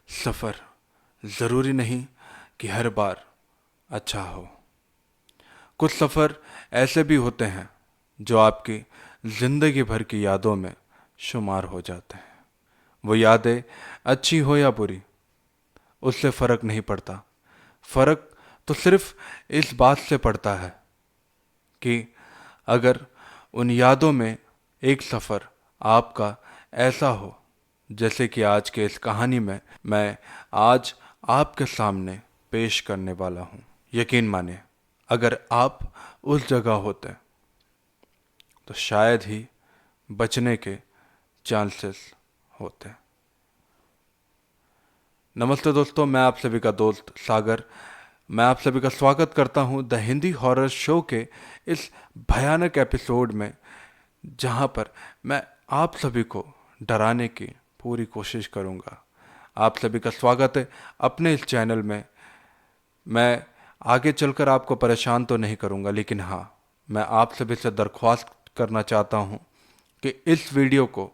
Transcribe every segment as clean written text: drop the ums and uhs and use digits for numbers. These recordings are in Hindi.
सफ़र ज़रूरी नहीं कि हर बार अच्छा हो। कुछ सफ़र ऐसे भी होते हैं जो आपकी ज़िंदगी भर की यादों में शुमार हो जाते हैं। वो यादें अच्छी हो या बुरी, उससे फ़र्क नहीं पड़ता। फ़र्क तो सिर्फ इस बात से पड़ता है कि अगर उन यादों में एक सफ़र आपका ऐसा हो, जैसे कि आज के इस कहानी में मैं आज आपके सामने पेश करने वाला हूँ। यकीन माने, अगर आप उस जगह होते तो शायद ही बचने के चांसेस होते। नमस्ते दोस्तों, मैं आप सभी का दोस्त सागर। मैं आप सभी का स्वागत करता हूं द हिंदी हॉरर शो के इस भयानक एपिसोड में, जहां पर मैं आप सभी को डराने की पूरी कोशिश करूंगा। आप सभी का स्वागत है अपने इस चैनल में। मैं आगे चलकर आपको परेशान तो नहीं करूंगा, लेकिन हाँ, मैं आप सभी से दरख्वास्त करना चाहता हूं कि इस वीडियो को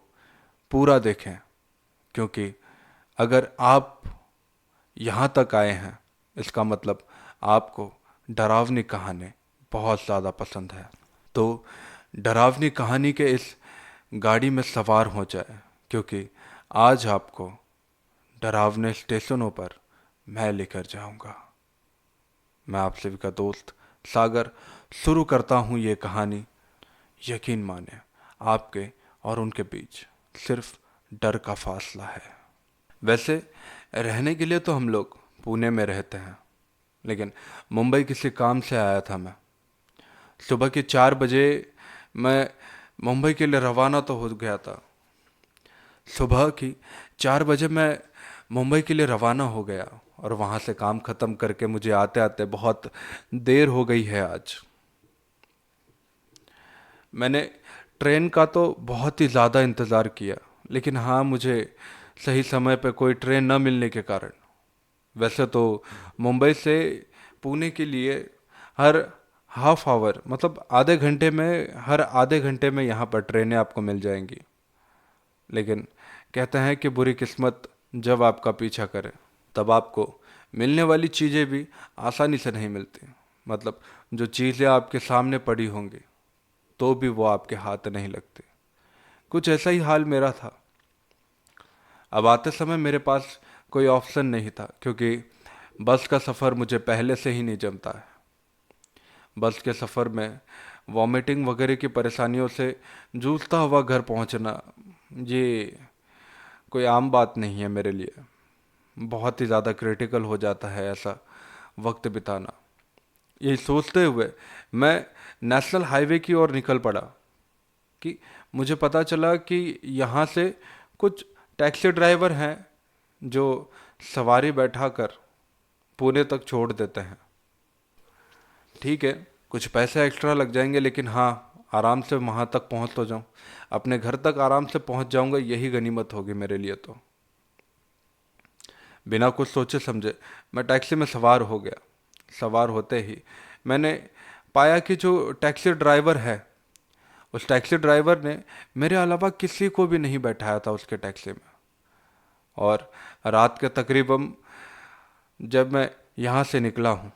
पूरा देखें, क्योंकि अगर आप यहाँ तक आए हैं, इसका मतलब आपको डरावनी कहानी बहुत ज़्यादा पसंद है। तो डरावनी कहानी के इस गाड़ी में सवार हो जाए, क्योंकि आज आपको डरावने स्टेशनों पर मैं लेकर जाऊंगा। मैं आप सभी का दोस्त सागर शुरू करता हूँ ये कहानी। यकीन माने, आपके और उनके बीच सिर्फ डर का फासला है। वैसे रहने के लिए तो हम लोग पुणे में रहते हैं, लेकिन मुंबई किसी काम से आया था मैं। सुबह के 4 बजे मैं मुंबई के लिए रवाना तो हो गया था। सुबह की 4 बजे मैं मुंबई के लिए रवाना हो गया, और वहाँ से काम ख़त्म करके मुझे आते आते बहुत देर हो गई है आज। मैंने ट्रेन का तो बहुत ही ज़्यादा इंतज़ार किया, लेकिन हाँ, मुझे सही समय पे कोई ट्रेन न मिलने के कारण, वैसे तो मुंबई से पुणे के लिए हर हाफ आवर, मतलब आधे घंटे में, हर आधे घंटे में यहाँ पर ट्रेनें आपको मिल जाएंगी, लेकिन कहते हैं कि बुरी किस्मत जब आपका पीछा करे, तब आपको मिलने वाली चीज़ें भी आसानी से नहीं मिलती। मतलब जो चीज़ें आपके सामने पड़ी होंगी, तो भी वो आपके हाथ नहीं लगती। कुछ ऐसा ही हाल मेरा था। अब आते समय मेरे पास कोई ऑप्शन नहीं था, क्योंकि बस का सफ़र मुझे पहले से ही नहीं जमता है। बस के सफ़र में वॉमिटिंग वगैरह की परेशानियों से जूझता हुआ घर पहुंचना, ये कोई आम बात नहीं है मेरे लिए। बहुत ही ज़्यादा क्रिटिकल हो जाता है ऐसा वक्त बिताना। यही सोचते हुए मैं नेशनल हाईवे की ओर निकल पड़ा कि मुझे पता चला कि यहाँ से कुछ टैक्सी ड्राइवर हैं जो सवारी बैठाकर पुणे तक छोड़ देते हैं। ठीक है, कुछ पैसे एक्स्ट्रा लग जाएंगे, लेकिन हाँ, आराम से वहाँ तक पहुँच तो जाऊँ, अपने घर तक आराम से पहुँच जाऊँगा, यही गनीमत होगी मेरे लिए। तो बिना कुछ सोचे समझे मैं टैक्सी में सवार हो गया। सवार होते ही मैंने पाया कि जो टैक्सी ड्राइवर है, उस टैक्सी ड्राइवर ने मेरे अलावा किसी को भी नहीं बैठाया था उसके टैक्सी में। और रात के तकरीबन, जब मैं यहाँ से निकला हूँ,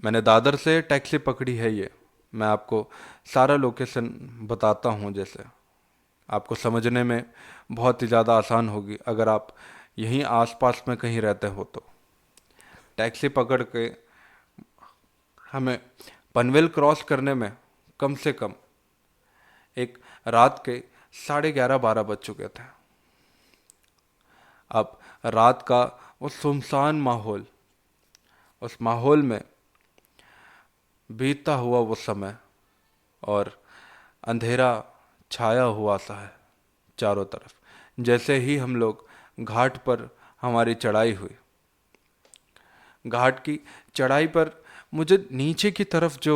मैंने दादर से टैक्सी पकड़ी है। ये मैं आपको सारा लोकेशन बताता हूँ, जैसे आपको समझने में बहुत ही ज़्यादा आसान होगी अगर आप यहीं आसपास में कहीं रहते हो तो। टैक्सी पकड़ के हमें पनवेल क्रॉस करने में कम से कम एक रात के 11:30-12 बज चुके थे। अब रात का वो सुनसान माहौल, उस माहौल में बीतता हुआ वो समय, और अंधेरा छाया हुआ सा है चारों तरफ। जैसे ही हम लोग घाट पर हमारी चढ़ाई हुई, घाट की चढ़ाई पर मुझे नीचे की तरफ जो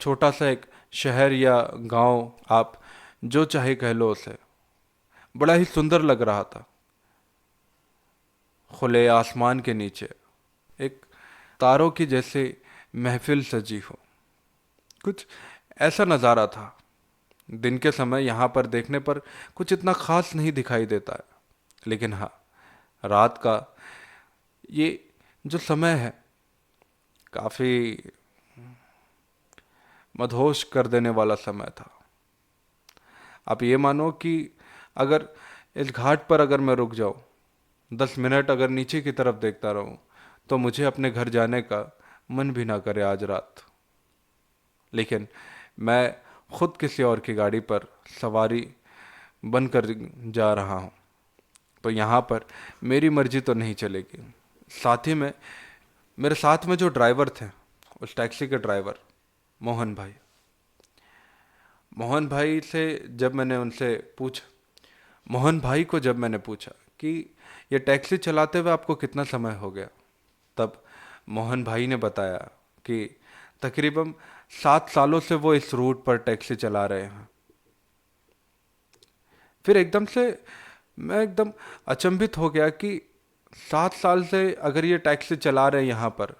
छोटा सा एक शहर या गांव, आप जो चाहे कह लो उसे, बड़ा ही सुंदर लग रहा था। खुले आसमान के नीचे एक तारों की जैसे महफिल सजी हो, कुछ ऐसा नज़ारा था। दिन के समय यहाँ पर देखने पर कुछ इतना खास नहीं दिखाई देता है, लेकिन हाँ, रात का ये जो समय है काफ़ी मदहोश कर देने वाला समय था। आप ये मानो कि अगर इस घाट पर अगर मैं रुक जाऊं, 10 मिनट अगर नीचे की तरफ देखता रहूं, तो मुझे अपने घर जाने का मन भी ना करे आज रात। लेकिन मैं खुद किसी और की गाड़ी पर सवारी बनकर जा रहा हूं, तो यहाँ पर मेरी मर्जी तो नहीं चलेगी। साथ ही में मेरे साथ में जो ड्राइवर थे, उस टैक्सी के ड्राइवर मोहन भाई, मोहन भाई से जब मैंने उनसे पूछा मोहन भाई को जब मैंने पूछा कि ये टैक्सी चलाते हुए आपको कितना समय हो गया, तब मोहन भाई ने बताया कि तकरीबन 7 सालों से वो इस रूट पर टैक्सी चला रहे हैं। फिर एकदम से मैं एकदम अचंभित हो गया कि 7 साल से अगर ये टैक्सी चला रहे हैं यहाँ पर,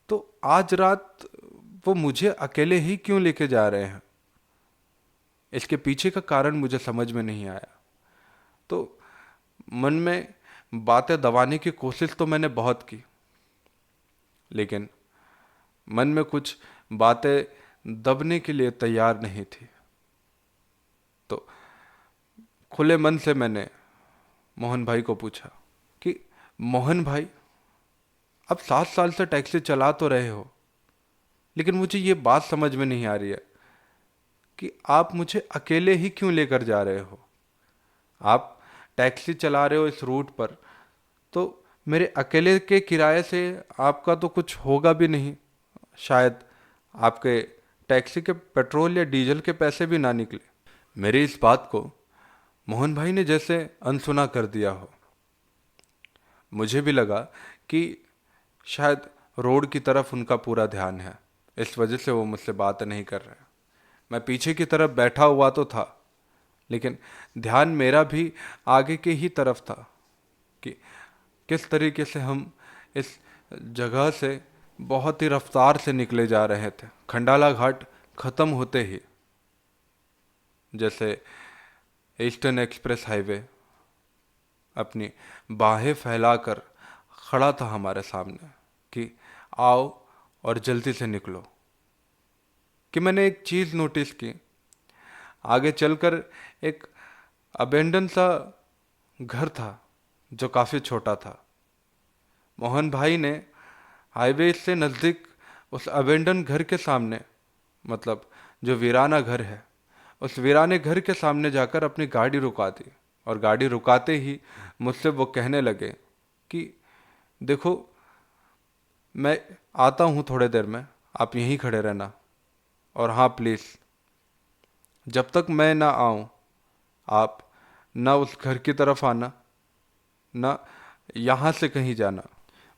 तो आज रात वो मुझे अकेले ही क्यों लेके जा रहे हैं। इसके पीछे का कारण मुझे समझ में नहीं आया। तो मन में बातें दबाने की कोशिश तो मैंने बहुत की, लेकिन मन में कुछ बातें दबने के लिए तैयार नहीं थी। तो खुले मन से मैंने मोहन भाई को पूछा कि मोहन भाई, अब 7 साल से टैक्सी चला तो रहे हो, लेकिन मुझे ये बात समझ में नहीं आ रही है कि आप मुझे अकेले ही क्यों लेकर जा रहे हो। आप टैक्सी चला रहे हो इस रूट पर, तो मेरे अकेले के किराए से आपका तो कुछ होगा भी नहीं। शायद आपके टैक्सी के पेट्रोल या डीजल के पैसे भी ना निकले। मेरी इस बात को मोहन भाई ने जैसे अनसुना कर दिया हो। मुझे भी लगा कि शायद रोड की तरफ उनका पूरा ध्यान है, इस वजह से वो मुझसे बात नहीं कर रहे। मैं पीछे की तरफ बैठा हुआ तो था, लेकिन ध्यान मेरा भी आगे के ही तरफ था कि किस तरीके से हम इस जगह से बहुत ही रफ्तार से निकले जा रहे थे। खंडाला घाट खत्म होते ही जैसे ईस्टर्न एक्सप्रेस हाईवे अपनी बाहें फैलाकर खड़ा था हमारे सामने कि आओ और जल्दी से निकलो। कि मैंने एक चीज़ नोटिस की, आगे चलकर एक अबेंडन सा घर था जो काफ़ी छोटा था। मोहन भाई ने हाईवे से नज़दीक उस अबेंडन घर के सामने, मतलब जो वीराना घर है, उस वीराने घर के सामने जाकर अपनी गाड़ी रुका दी। और गाड़ी रुकाते ही मुझसे वो कहने लगे कि देखो, मैं आता हूँ थोड़े देर में, आप यहीं खड़े रहना, और हाँ प्लीज़, जब तक मैं ना आऊँ आप ना उस घर की तरफ आना, ना यहाँ से कहीं जाना।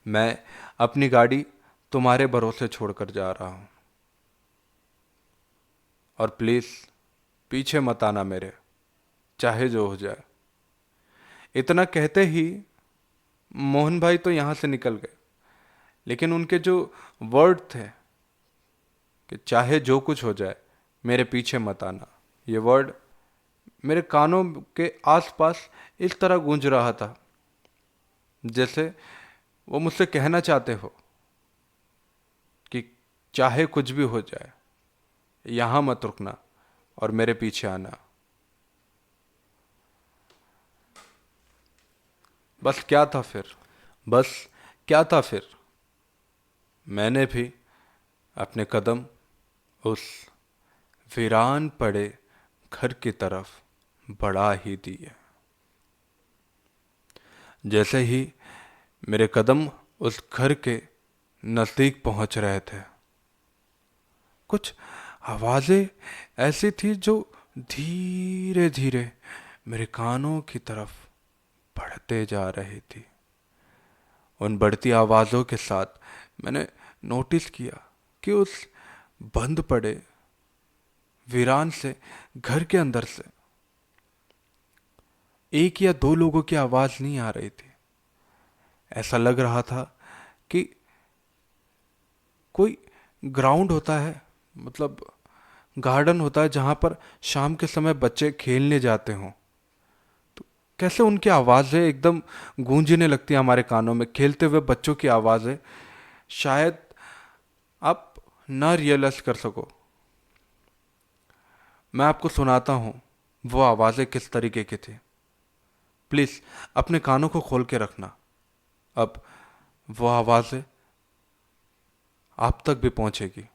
मैं अपनी गाड़ी तुम्हारे भरोसे छोड़कर जा रहा हूँ, और प्लीज़ पीछे मत आना मेरे, चाहे जो हो जाए। इतना कहते ही मोहन भाई तो यहाँ से निकल गए, लेकिन उनके जो वर्ड थे कि चाहे जो कुछ हो जाए मेरे पीछे मत आना, ये वर्ड मेरे कानों के आसपास इस तरह गूंज रहा था जैसे वो मुझसे कहना चाहते हो कि चाहे कुछ भी हो जाए, यहाँ मत रुकना और मेरे पीछे आना। बस क्या था फिर, बस क्या था फिर, मैंने भी अपने कदम उस वीरान पड़े घर की तरफ बढ़ा ही दिए। जैसे ही मेरे कदम उस घर के नज़दीक पहुंच रहे थे, कुछ आवाज़ें ऐसी थी जो धीरे धीरे मेरे कानों की तरफ बढ़ते जा रही थी। उन बढ़ती आवाज़ों के साथ मैंने नोटिस किया कि उस बंद पड़े वीरान से, घर के अंदर से एक या दो लोगों की आवाज़ नहीं आ रही थी। ऐसा लग रहा था कि कोई ग्राउंड होता है, मतलब गार्डन होता है जहाँ पर शाम के समय बच्चे खेलने जाते हों, तो कैसे उनकी आवाज़ें एकदम गूंजने लगती हैं हमारे कानों में, खेलते हुए बच्चों की आवाज़ें। शायद आप ना रियलाइज कर सको। मैं आपको सुनाता हूँ वो आवाज़ें किस तरीके की थी। प्लीज़ अपने कानों को खोल के रखना। अब वो आवाज़ें आप तक भी पहुँचेगी।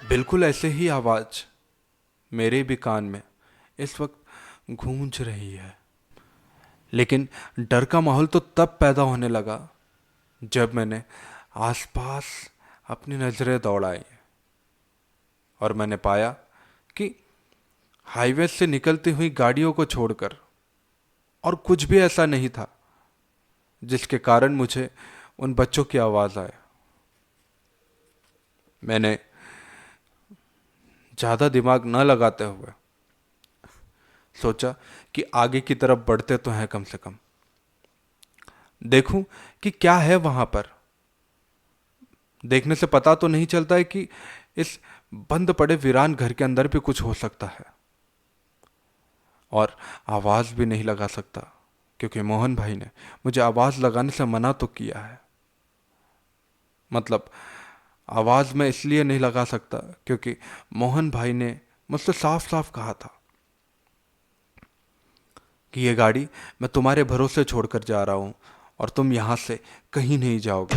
बिल्कुल ऐसे ही आवाज़ मेरे भी कान में इस वक्त गूंज रही है। लेकिन डर का माहौल तो तब पैदा होने लगा जब मैंने आसपास अपनी नज़रें दौड़ाई और मैंने पाया कि हाईवे से निकलती हुई गाड़ियों को छोड़कर और कुछ भी ऐसा नहीं था जिसके कारण मुझे उन बच्चों की आवाज़ आए। मैंने ज़्यादा दिमाग न लगाते हुए सोचा कि आगे की तरफ बढ़ते तो हैं, कम से कम देखूं कि क्या है वहां पर। देखने से पता तो नहीं चलता है कि इस बंद पड़े वीरान घर के अंदर भी कुछ हो सकता है। और आवाज भी नहीं लगा सकता क्योंकि मोहन भाई ने मुझे आवाज लगाने से मना तो किया है। मतलब आवाज मैं इसलिए नहीं लगा सकता क्योंकि मोहन भाई ने मुझसे साफ साफ कहा था कि ये गाड़ी मैं तुम्हारे भरोसे छोड़कर जा रहा हूं और तुम यहां से कहीं नहीं जाओगे।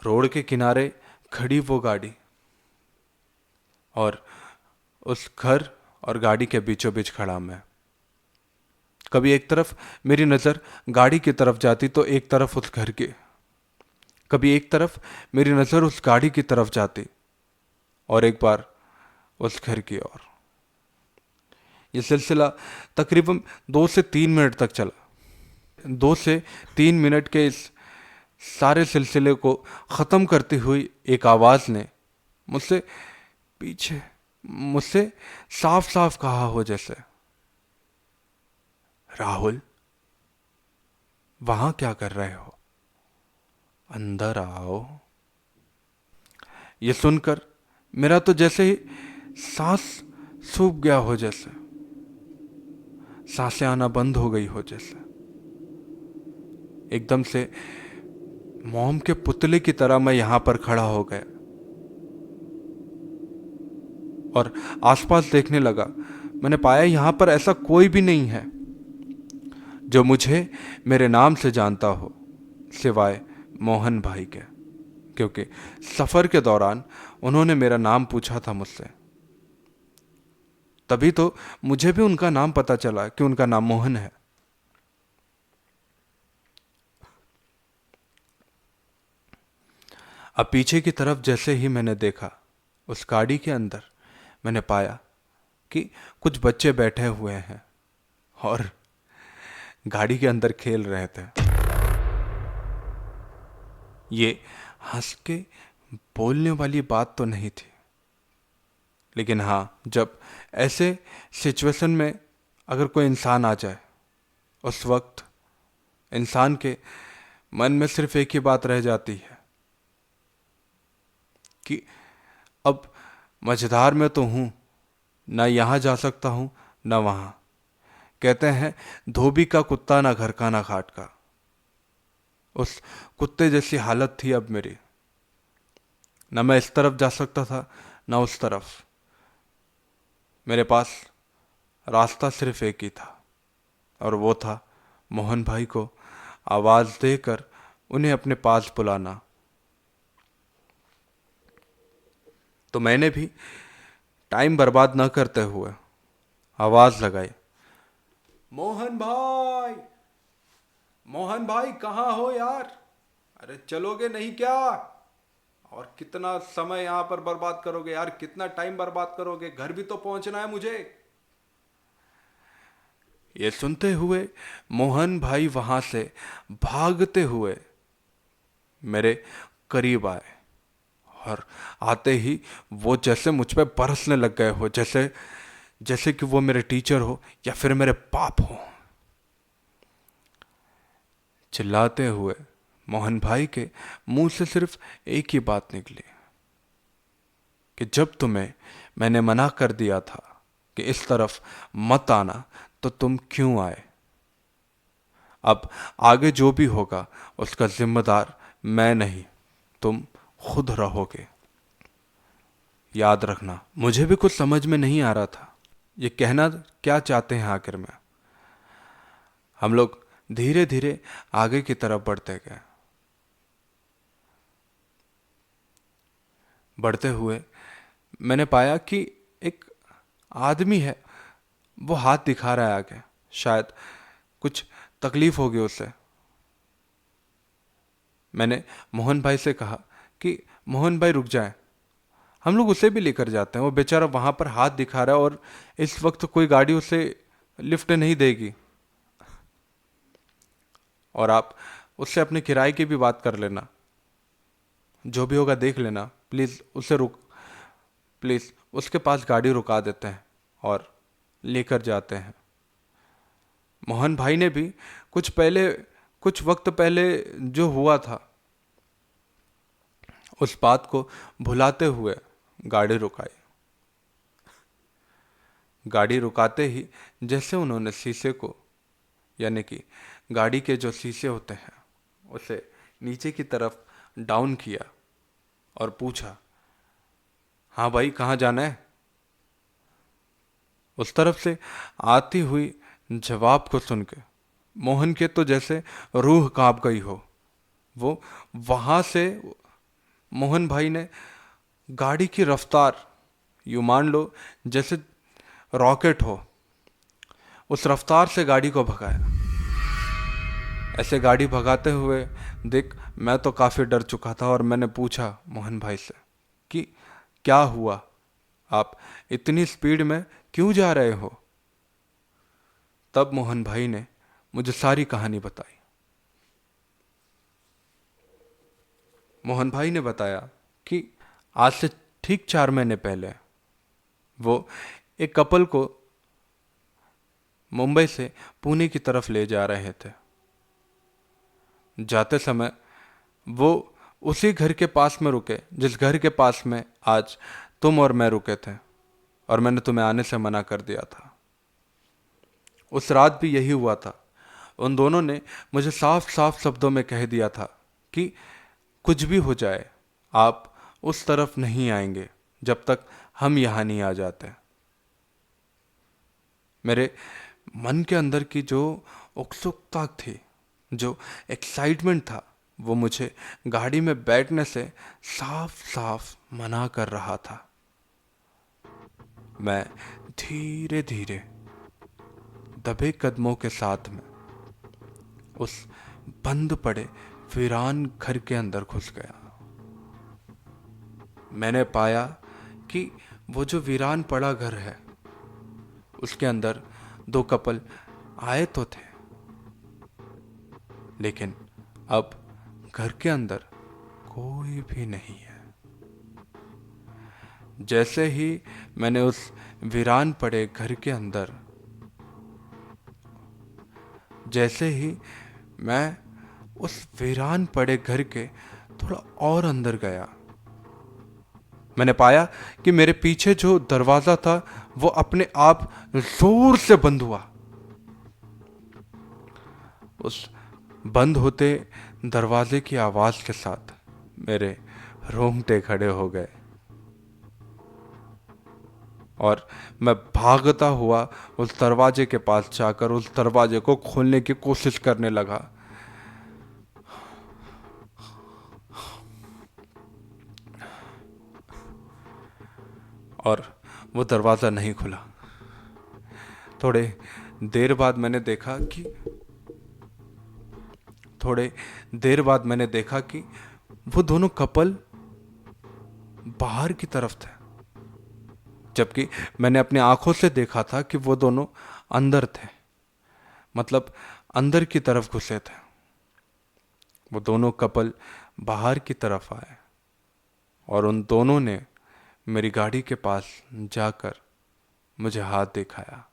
रोड के किनारे खड़ी वो गाड़ी और उस घर और गाड़ी के बीचों बीच खड़ा मैं। कभी एक तरफ मेरी नज़र गाड़ी की तरफ जाती तो एक तरफ उस घर की, कभी एक तरफ मेरी नज़र उस गाड़ी की तरफ जाती और एक बार उस घर की ओर। ये सिलसिला तकरीबन 2 से 3 मिनट तक चला। 2 से 3 मिनट के इस सारे सिलसिले को ख़त्म करती हुई एक आवाज़ ने मुझसे पीछे मुझसे साफ साफ कहा हो जैसे, राहुल वहां क्या कर रहे हो, अंदर आओ। ये सुनकर मेरा तो जैसे ही सांस सूख गया हो, जैसे सांसें आना बंद हो गई हो, जैसे एकदम से मोम के पुतले की तरह मैं यहां पर खड़ा हो गया और आसपास देखने लगा। मैंने पाया यहां पर ऐसा कोई भी नहीं है जो मुझे मेरे नाम से जानता हो सिवाय मोहन भाई के, क्योंकि सफर के दौरान उन्होंने मेरा नाम पूछा था मुझसे। तभी तो मुझे भी उनका नाम पता चला कि उनका नाम मोहन है। अब पीछे की तरफ जैसे ही मैंने देखा, उस गाड़ी के अंदर मैंने पाया कि कुछ बच्चे बैठे हुए हैं और गाड़ी के अंदर खेल रहे थे। ये हंस के बोलने वाली बात तो नहीं थी, लेकिन हाँ, जब ऐसे सिचुएशन में अगर कोई इंसान आ जाए, उस वक्त इंसान के मन में सिर्फ एक ही बात रह जाती है कि अब मझधार में तो हूं, ना यहां जा सकता हूं ना वहां। कहते हैं धोबी का कुत्ता ना घर का ना घाट का। उस कुत्ते जैसी हालत थी अब मेरी। ना मैं इस तरफ जा सकता था ना उस तरफ। मेरे पास रास्ता सिर्फ एक ही था और वो था मोहन भाई को आवाज देकर उन्हें अपने पास बुलाना। तो मैंने भी टाइम बर्बाद न करते हुए आवाज लगाई, मोहन भाई, मोहन भाई कहाँ हो यार? अरे चलोगे नहीं क्या? और कितना समय यहां पर बर्बाद करोगे यार? कितना टाइम बर्बाद करोगे? घर भी तो पहुंचना है मुझे। ये सुनते हुए मोहन भाई वहां से भागते हुए मेरे करीब आए और आते ही वो जैसे मुझ पे बरसने लग गए हो, जैसे जैसे कि वो मेरे टीचर हो या फिर मेरे बाप हो। चिल्लाते हुए मोहन भाई के मुंह से सिर्फ एक ही बात निकली कि जब तुम्हें मैंने मना कर दिया था कि इस तरफ मत आना, तो तुम क्यों आए? अब आगे जो भी होगा उसका जिम्मेदार मैं नहीं, तुम खुद रहोगे। याद रखना। मुझे भी कुछ समझ में नहीं आ रहा था ये कहना क्या चाहते हैं आखिर में। हम लोग धीरे धीरे आगे की तरफ बढ़ते गए। बढ़ते हुए मैंने पाया कि एक आदमी है, वो हाथ दिखा रहा है आगे। शायद कुछ तकलीफ होगी उसे। मैंने मोहन भाई से कहा कि मोहन भाई रुक जाएं, हम लोग उसे भी लेकर जाते हैं। वो बेचारा वहां पर हाथ दिखा रहा है और इस वक्त कोई गाड़ी उसे लिफ्ट नहीं देगी। और आप उससे अपने किराए की भी बात कर लेना, जो भी होगा देख लेना। प्लीज़ उसे रुक, प्लीज़ उसके पास गाड़ी रुका देते हैं और लेकर जाते हैं। मोहन भाई ने भी कुछ वक्त पहले जो हुआ था उस बात को भुलाते हुए गाड़ी रुकाई। गाड़ी रुकाते ही जैसे उन्होंने शीशे को, यानी कि गाड़ी के जो शीशे होते हैं, उसे नीचे की तरफ डाउन किया और पूछा, हाँ भाई कहाँ जाना है? उस तरफ से आती हुई जवाब को सुन के मोहन के तो जैसे रूह कांप गई हो। वो वहां से, मोहन भाई ने गाड़ी की रफ्तार, यूं मान लो जैसे रॉकेट हो, उस रफ्तार से गाड़ी को भगाया। ऐसे गाड़ी भगाते हुए देख मैं तो काफ़ी डर चुका था और मैंने पूछा मोहन भाई से कि क्या हुआ, आप इतनी स्पीड में क्यों जा रहे हो? तब मोहन भाई ने मुझे सारी कहानी बताई। मोहन भाई ने बताया कि आज से ठीक 4 महीने पहले वो एक कपल को मुंबई से पुणे की तरफ ले जा रहे थे। जाते समय वो उसी घर के पास में रुके जिस घर के पास में आज तुम और मैं रुके थे, और मैंने तुम्हें आने से मना कर दिया था। उस रात भी यही हुआ था। उन दोनों ने मुझे साफ साफ शब्दों में कह दिया था कि कुछ भी हो जाए आप उस तरफ नहीं आएंगे जब तक हम यहाँ नहीं आ जाते। मेरे मन के अंदर की जो उत्सुकता थी, जो एक्साइटमेंट था, वो मुझे गाड़ी में बैठने से साफ साफ मना कर रहा था। मैं धीरे धीरे दबे कदमों के साथ में उस बंद पड़े वीरान घर के अंदर घुस गया। मैंने पाया कि वो जो वीरान पड़ा घर है उसके अंदर 2 कपल आए तो थे, लेकिन अब घर के अंदर कोई भी नहीं है। जैसे ही मैंने उस वीरान पड़े घर के अंदर, जैसे ही मैं उस वीरान पड़े घर के थोड़ा और अंदर गया, मैंने पाया कि मेरे पीछे जो दरवाजा था वो अपने आप जोर से बंद हुआ। उस बंद होते दरवाजे की आवाज के साथ मेरे रोंगटे खड़े हो गए और मैं भागता हुआ उस दरवाजे के पास जाकर उस दरवाजे को खोलने की कोशिश करने लगा। और वो दरवाज़ा नहीं खुला। थोड़े देर बाद मैंने देखा कि वो दोनों कपल बाहर की तरफ थे, जबकि मैंने अपनी आंखों से देखा था कि वो दोनों अंदर थे, मतलब अंदर की तरफ घुसे थे। वो दोनों कपल बाहर की तरफ आए और उन दोनों ने मेरी गाड़ी के पास जाकर मुझे हाथ दिखाया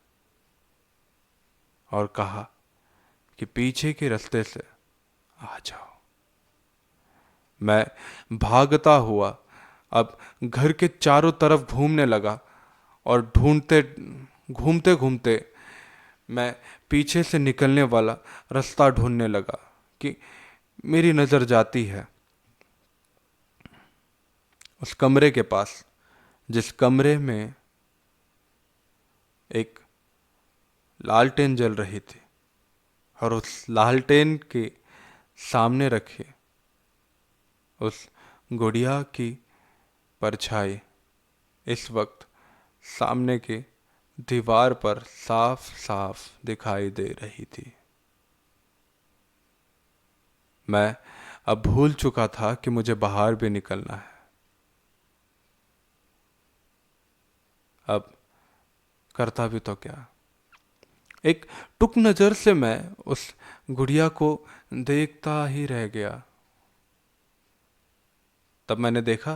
और कहा कि पीछे के रास्ते से आ जाओ। मैं भागता हुआ अब घर के चारों तरफ घूमने लगा और घूमते घूमते मैं पीछे से निकलने वाला रास्ता ढूंढने लगा कि मेरी नज़र जाती है उस कमरे के पास, जिस कमरे में एक लालटेन जल रही थी और उस लालटेन के सामने रखे उस गुड़िया की परछाई इस वक्त सामने के दीवार पर साफ साफ दिखाई दे रही थी। मैं अब भूल चुका था कि मुझे बाहर भी निकलना है। अब करता भी तो क्या। एक टुक नज़र से मैं उस गुड़िया को देखता ही रह गया। तब मैंने देखा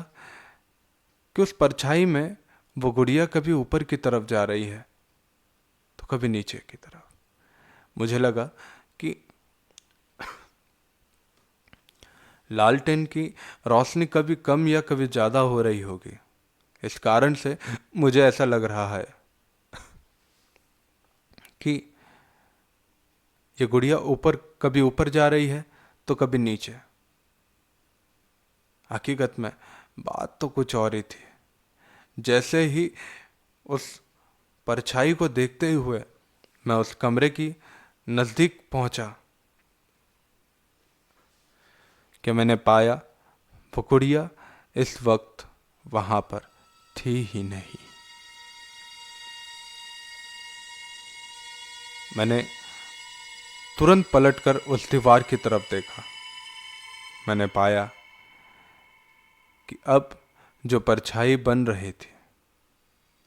कि उस परछाई में वो गुड़िया कभी ऊपर की तरफ जा रही है तो कभी नीचे की तरफ। मुझे लगा कि लालटेन की रोशनी कभी कम या कभी ज़्यादा हो रही होगी। इस कारण से मुझे ऐसा लग रहा है कि ये गुड़िया कभी ऊपर जा रही है तो कभी नीचे। हकीकत में बात तो कुछ और ही थी। जैसे ही उस परछाई को देखते हुए मैं उस कमरे की नज़दीक पहुंचा कि मैंने पाया वो गुड़िया इस वक्त वहां पर थी ही नहीं। मैंने तुरंत पलटकर उस दीवार की तरफ देखा। मैंने पाया कि अब जो परछाई बन रही थी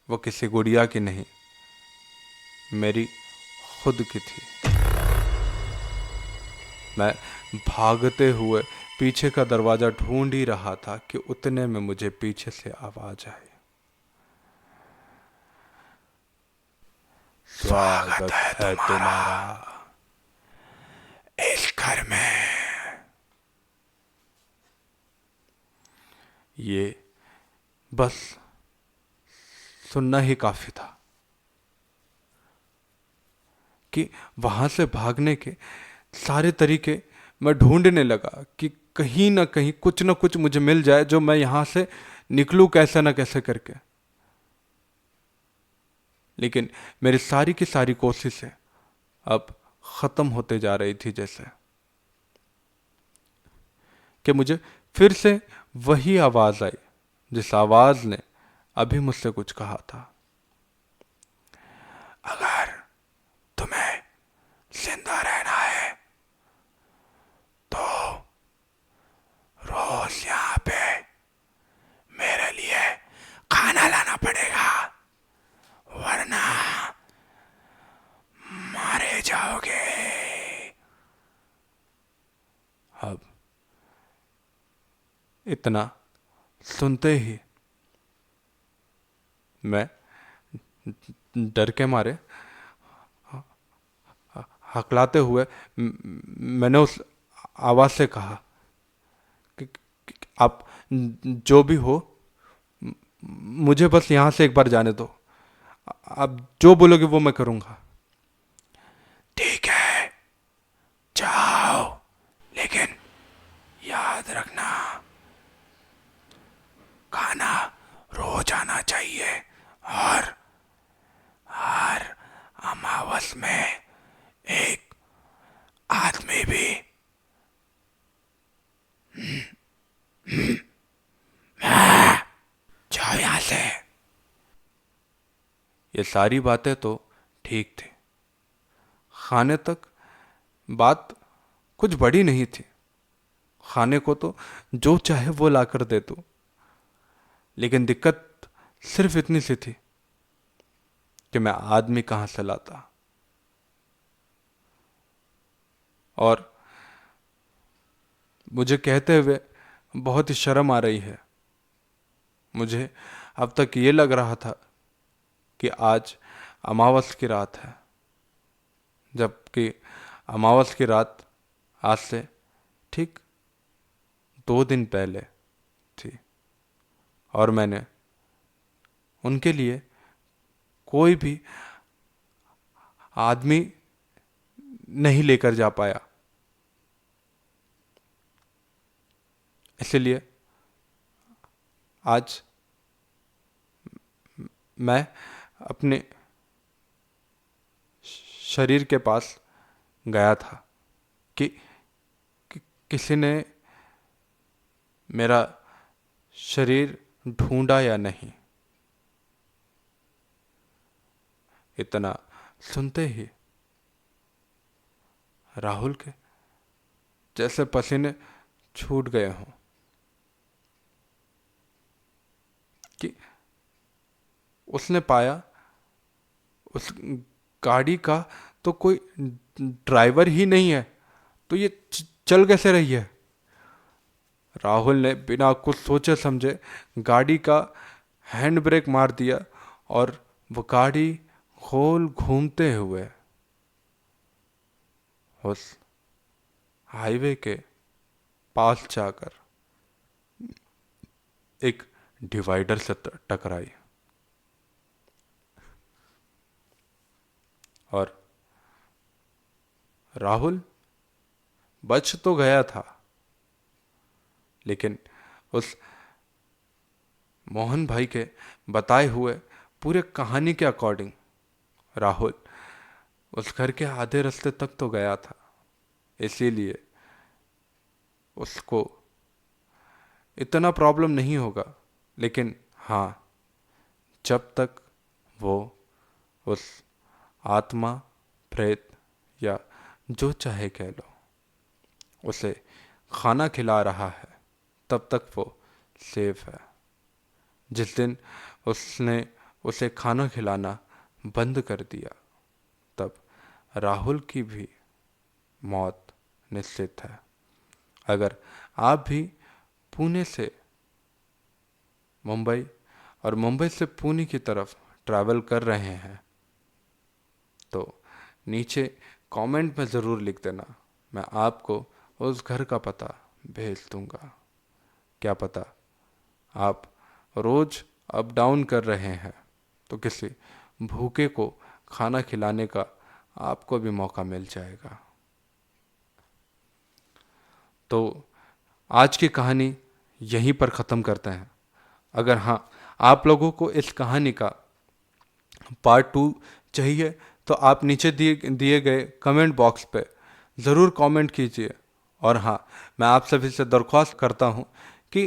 वो किसी गुड़िया की नहीं, मेरी खुद की थी। मैं भागते हुए पीछे का दरवाजा ढूंढ ही रहा था कि उतने में मुझे पीछे से आवाज आई, स्वागत है तुम्हारा इस घर में। ये बस सुनना ही काफी था कि वहां से भागने के सारे तरीके मैं ढूंढने लगा कि कहीं ना कहीं कुछ ना कुछ मुझे मिल जाए जो मैं यहां से निकलूं कैसे ना कैसे करके। लेकिन मेरी सारी की सारी कोशिशें अब खत्म होते जा रही थी, जैसे कि मुझे फिर से वही आवाज आई जिस आवाज ने अभी मुझसे कुछ कहा था, अगर तुम्हें जिंदा रहना है तो रोज यहाँ पे मेरे लिए खाना लाना पड़ेगा, वरना मारे जाओगे। अब इतना सुनते ही मैं डर के मारे हकलाते हुए मैंने उस आवाज से कहा कि आप जो भी हो मुझे बस यहां से एक बार जाने दो, आप जो बोलोगे वो मैं करूंगा। ठीक है जाओ, लेकिन याद रखना खाना रोज आना चाहिए और हर अमावस में एक आदमी भी। जाओ यहां से। ये सारी बातें तो ठीक थी, खाने तक बात कुछ बड़ी नहीं थी। खाने को तो जो चाहे वो लाकर दे दो, लेकिन दिक्कत सिर्फ इतनी सी थी कि मैं आदमी कहां से लाता। और मुझे कहते हुए बहुत ही शर्म आ रही है। मुझे अब तक ये लग रहा था कि आज अमावस की रात है, जबकि अमावस की रात आज से ठीक 2 दिन पहले थी, और मैंने उनके लिए कोई भी आदमी नहीं लेकर जा पाया। इसलिए आज मैं अपने शरीर के पास गया था कि, किसी ने मेरा शरीर ढूंढा या नहीं। इतना सुनते ही राहुल के जैसे पसीने छूट गए हों कि उसने पाया उस गाड़ी का तो कोई ड्राइवर ही नहीं है, तो ये चल कैसे रही है। राहुल ने बिना कुछ सोचे समझे गाड़ी का हैंड ब्रेक मार दिया और वो गाड़ी गोल घूमते हुए उस हाईवे के पास जाकर एक डिवाइडर से टकराई और राहुल बच तो गया था, लेकिन उस मोहन भाई के बताए हुए पूरे कहानी के अकॉर्डिंग राहुल उस घर के आधे रास्ते तक तो गया था। इसीलिए उसको इतना प्रॉब्लम नहीं होगा, लेकिन हाँ, जब तक वो उस आत्मा, प्रेत या जो चाहे कह लो, उसे खाना खिला रहा है, तब तक वो सेफ है। जिस दिन उसने उसे खाना खिलाना बंद कर दिया, तब राहुल की भी मौत निश्चित है। अगर आप भी पुणे से मुंबई और मुंबई से पुणे की तरफ ट्रैवल कर रहे हैं, तो नीचे कमेंट में ज़रूर लिख देना, मैं आपको उस घर का पता भेज दूंगा। क्या पता आप रोज़ अप डाउन कर रहे हैं, तो किसी भूखे को खाना खिलाने का आपको भी मौका मिल जाएगा। तो आज की कहानी यहीं पर ख़त्म करते हैं। अगर हाँ, आप लोगों को इस कहानी का पार्ट 2 चाहिए, तो आप नीचे दिए दिए गए कमेंट बॉक्स पे ज़रूर कमेंट कीजिए। और हाँ, मैं आप सभी से दरख्वास्त करता हूँ कि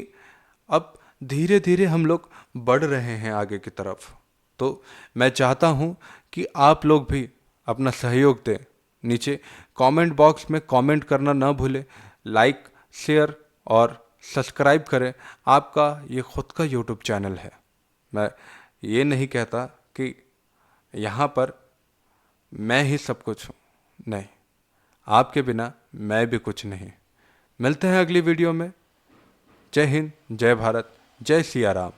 अब धीरे धीरे हम लोग बढ़ रहे हैं आगे की तरफ, तो मैं चाहता हूँ कि आप लोग भी अपना सहयोग दें। नीचे कमेंट बॉक्स में कमेंट करना ना भूलें, लाइक, शेयर और सब्सक्राइब करें। आपका ये खुद का यूट्यूब चैनल है। मैं ये नहीं कहता कि यहाँ पर मैं ही सब कुछ हूँ, नहीं, आपके बिना मैं भी कुछ नहीं। मिलते हैं अगली वीडियो में। जय हिंद, जय भारत, जय सिया राम।